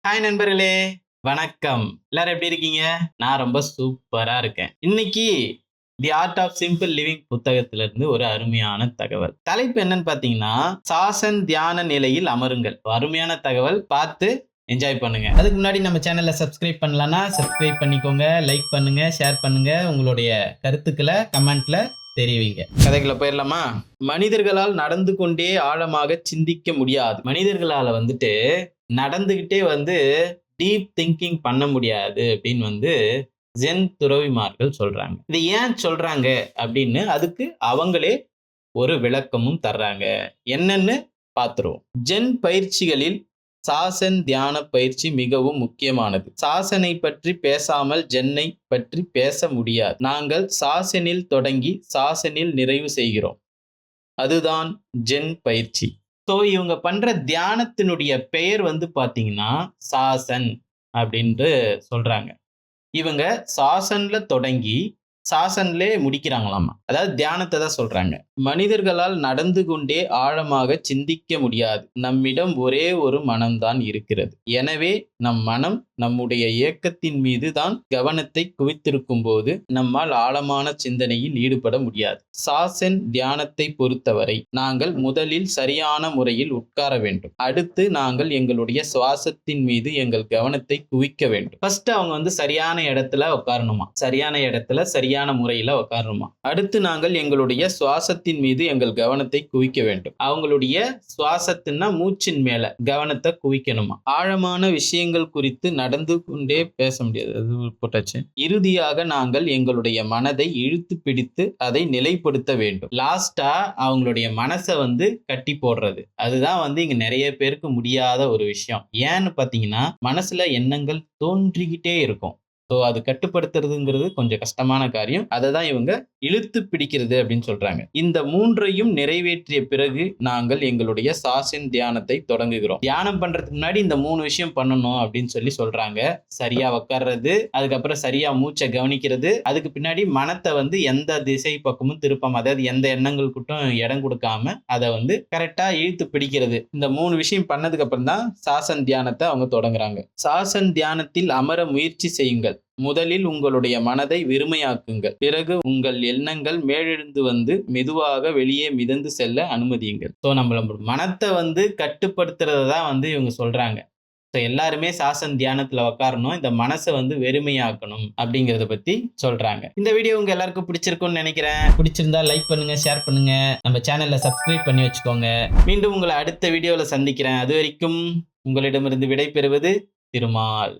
Hi நண்பர்களே, வணக்கம். எல்லாரும் எப்படி இருக்கீங்க? நான் ரொம்ப சூப்பரா இருக்கேன். இன்னைக்கு the art of simple living புத்தகத்திலிருந்து ஒரு அருமையான தகவல். தலைப்பு என்னன்னு பார்த்தீங்கன்னா, சாசன் தியான நிலையில் அமருங்கள். அருமையான தகவல், பார்த்து என்ஜாய் பண்ணுங்க. அதுக்கு முன்னாடி நம்ம சேனலை சப்ஸ்கிரைப் பண்ணலன்னா சப்ஸ்கிரைப் பண்ணிக்கோங்க, லைக் பண்ணுங்க, ஷேர் பண்ணுங்க, உங்களுடைய கருத்துக்களை கமெண்ட்ல தெரிவிங்க. கதைக்குள்ள போயிடலாமா? மனிதர்களால் நடந்து கொண்டே ஆழமாக சிந்திக்க முடியாது. மனிதர்களால நடந்துகிட்டே டீப் திங்கிங் பண்ண முடியாது அப்படின்னு ஜென் துறவிமார்கள் சொல்றாங்க. இது ஏன் சொல்றாங்க அப்படின்னு அதுக்கு அவங்களே ஒரு விளக்கமும் தர்றாங்க. என்னன்னு பார்த்துருவோம். ஜென் பயிற்சிகளில் சாசன் தியான பயிற்சி மிகவும் முக்கியமானது. சாசனை பற்றி பேசாமல் ஜென்னை பற்றி பேச முடியாது. நாங்கள் சாசனில் தொடங்கி சாசனில் நிறைவு செய்கிறோம். அதுதான் ஜென் பயிற்சி. ஸோ இவங்க பண்ற தியானத்தினுடைய பெயர் பார்த்தீங்கன்னா சாசன் அப்படின்ட்டு சொல்றாங்க. இவங்க சாசன்ல தொடங்கி சாசன்லே முடிக்கிறாங்களாமா. அதாவது தியானத்தை தான் சொல்றாங்க. மனிதர்களால் நடந்து கொண்டே ஆழமாக சிந்திக்க முடியாது. நம்மிடம் ஒரே ஒரு மனம்தான் இருக்கிறது. எனவே நம் மனம் நம்முடைய இயக்கத்தின் மீது தான் கவனத்தை குவித்திருக்கும் போது நம்மால் ஆழமான சிந்தனையில் ஈடுபட முடியாது. சாசன் தியானத்தை பொறுத்தவரை நாங்கள் முதலில் சரியான முறையில் உட்கார வேண்டும். அடுத்து நாங்கள் எங்களுடைய சுவாசத்தின் மீது எங்கள் கவனத்தை குவிக்க வேண்டும். ஃபர்ஸ்ட் அவங்க சரியான இடத்துல உட்காரணுமா, சரியான இடத்துல சரியான முறையில உட்காரணுமா. அடுத்து நாங்கள் எங்களுடைய சுவாசத்தின் மீது எங்கள் கவனத்தை குவிக்க வேண்டும். அவங்களுடைய சுவாசத்தின்னா மூச்சின் மேல கவனத்தை குவிக்கணுமா. ஆழமான விஷயங்கள் குறித்து நடந்து கொண்டே பேச முடியாது. அது போட்டாச்சு. இறுதியாக நாங்கள் எங்களுடைய மனதை இழுத்து பிடித்து அதை நிலைப்படுத்த வேண்டும். லாஸ்டா அவங்களுடைய மனசை கட்டி போடுறது. அதுதான் இங்க நிறைய பேருக்கு முடியாத ஒரு விஷயம். ஏன்னு பாத்தீங்கன்னா மனசுல எண்ணங்கள் தோன்றிக்கிட்டே இருக்கும். ஸோ அது கட்டுப்படுத்துறதுங்கிறது கொஞ்சம் கஷ்டமான காரியம். அதை தான் இவங்க இழுத்து பிடிக்கிறது அப்படின்னு சொல்றாங்க. இந்த மூன்றையும் நிறைவேற்றிய பிறகு நாங்கள் எங்களுடைய சாசன் தியானத்தை தொடங்குகிறோம். தியானம் பண்றதுக்கு முன்னாடி இந்த 3 விஷயம் பண்ணணும் அப்படின்னு சொல்றாங்க. சரியா உட்கார்றது, அதுக்கப்புறம் சரியா மூச்சை கவனிக்கிறது, அதுக்கு பின்னாடி மனத்தை எந்த திசை பக்கமும் திருப்பாம, அதாவது எந்த எண்ணங்களுக்கும் இடம் கொடுக்காம அதை கரெக்டா இழுத்து பிடிக்கிறது. இந்த 3 விஷயம் பண்ணதுக்கு அப்புறம் தான் சாசன் தியானத்தை அவங்க தொடங்குறாங்க. சாசன் தியானத்தில் அமர முயற்சி செய்யுங்கள். முதலில் உங்களுடைய மனதை வெறுமையாக்குங்கள். பிறகு உங்கள் எண்ணங்கள் மேலெழுந்து மெதுவாக வெளியே மிதந்து செல்ல அனுமதியுங்கள். ஸோ நம்மளோட மனத்தை கட்டுப்படுத்துறதான் இவங்க சொல்றாங்க. ஸோ எல்லாருமே சாசன் தியானத்துல உட்காரணும், இந்த மனசை வெறுமையாக்கணும் அப்படிங்கறத பத்தி சொல்றாங்க. இந்த வீடியோ உங்க எல்லாருக்கும் பிடிச்சிருக்கும்னு நினைக்கிறேன். பிடிச்சிருந்தா லைக் பண்ணுங்க, ஷேர் பண்ணுங்க, நம்ம சேனல்ல சப்ஸ்கிரைப் பண்ணி வச்சுக்கோங்க. மீண்டும் உங்களை அடுத்த வீடியோல சந்திக்கிறேன். அது வரைக்கும் உங்களிடமிருந்து விடை பெறுவது திருமால்.